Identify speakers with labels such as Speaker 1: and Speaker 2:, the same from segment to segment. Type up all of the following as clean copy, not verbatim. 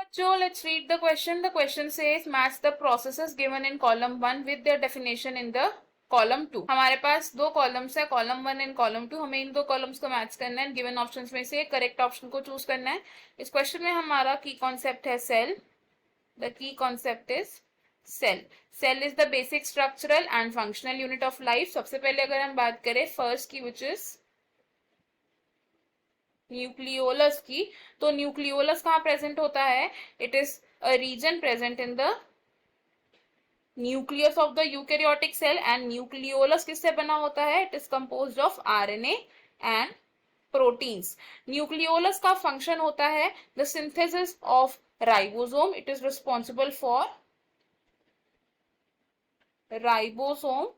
Speaker 1: बच्चों, let's read the question. The question says match the processes given in column 1 with their definition in the column 2. हमारे पास दो columns है, column 1 and column 2. हमें इन दो columns को match करना है. गिवन ऑप्शंस में से करेक्ट ऑप्शन को चूज करना है. इस क्वेश्चन में हमारा की कॉन्सेप्ट है cell. The key concept is cell. Cell is the basic structural and functional unit of life. सबसे पहले अगर हम बात करें फर्स्ट की विच इज न्यूक्लियोलस की, तो न्यूक्लियोलस कहाँ प्रेजेंट होता है? It is a region present in the nucleus of the eukaryotic cell. And nucleolus किससे बना होता है? It is composed of RNA and proteins. Nucleolus का फंक्शन होता है the synthesis of ribosome. It is responsible for ribosome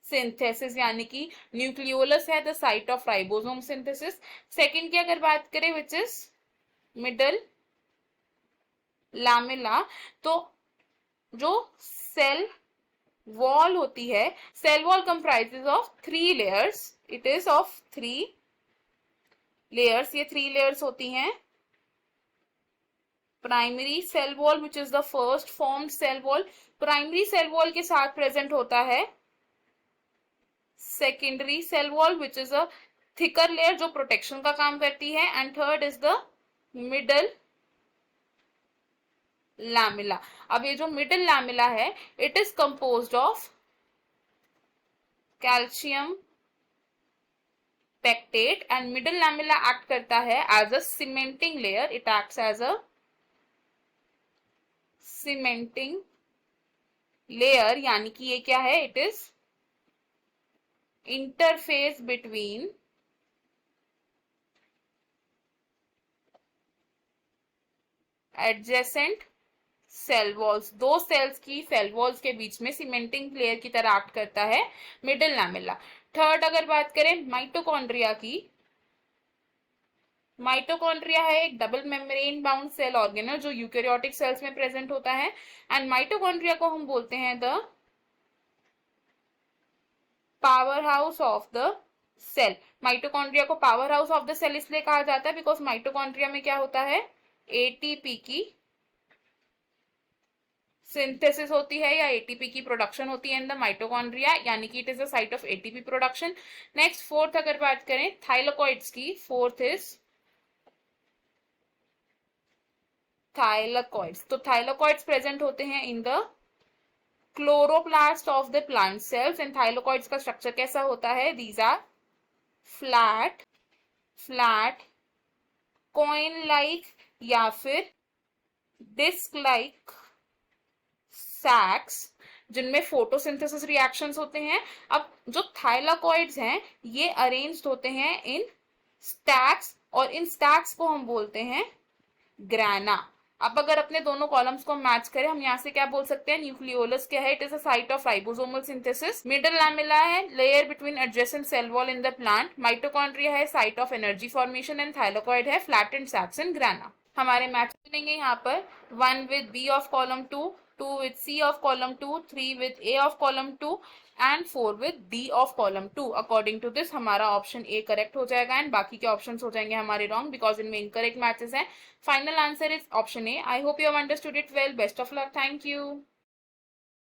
Speaker 1: synthesis, यानी कि nucleolus है the site of ribosome synthesis. Second की अगर बात करें विच इज मिडल लैमेला, तो जो सेल वॉल होती है, cell wall comprises of 3 layers. It is of 3 layers. ये 3 लेयर्स होती हैं. Primary cell wall which is the first formed cell wall. Primary cell wall के साथ प्रेजेंट होता है secondary cell wall which is a thicker layer जो protection का काम करती है. And third is the middle lamella. अब ये जो मिडल लैमेला है it is composed of calcium pectate. And middle lamella act करता है as a cementing layer. It acts as a cementing layer, यानी कि ये क्या है? It is interface between adjacent cell walls. दो सेल्स की सेल वॉल्स के बीच में सीमेंटिंग लेयर की तरह एक्ट करता है मिडल लैमेला. थर्ड अगर बात करें माइटोकॉन्ड्रिया की, माइटोकॉन्ड्रिया है एक double membrane bound cell organelle जो यूकैरियोटिक सेल्स में प्रेजेंट होता है. एंड माइटोकॉन्ड्रिया को हम बोलते हैं the powerhouse of the cell. Mitochondria को powerhouse of the cell इसलिए कहा जाता है बिकॉज माइटोकॉन्ड्रिया में क्या होता है? एटीपी की सिंथेसिस होती है या एटीपी की प्रोडक्शन होती है इन द माइटोकॉन्ड्रिया, यानी कि it is the site of ATP production. Next fourth अगर बात करें थाइलाकॉइड्स की, फोर्थ इज थाइलाकॉइड्स. तो थाइलाकॉइड्स प्रेजेंट होते हैं in the chloroplast of the plant cells. And thylakoids का स्ट्रक्चर कैसा होता है? These are flat coin like या फिर डिस्क लाइक सैक्स जिनमें फोटोसिंथेसिस रिएक्शंस होते हैं. अब जो थाइलाकॉइड्स हैं ये अरेंज्ड होते हैं इन स्टैक्स और इन स्टैक्स को हम बोलते हैं ग्राना. अब अगर अपने दोनों कॉलम्स को मैच करें हम यहाँ से क्या बोल सकते हैं? न्यूक्लियोलस क्या है? It is a site of ribosomal synthesis. Middle lamella है layer between adjacent cell wall in the plant. Mitochondria है site of energy formation. And thylakoid है फ्लैटेंड सैक्स एंड ग्राना. हमारे मैच मिलेंगे यहाँ पर 1 with B of column 2, 2 with C of column 2, 3 with A of column 2 and 4 with D of column 2. According to this हमारा option A correct हो जाएगा and बाकी के ऑप्शंस हो जाएंगे हमारे रॉन्ग बिकॉज इनमें इनकरेक्ट मैचेस हैं. Final answer is option A. I hope you have understood it well. Best of luck. Thank you.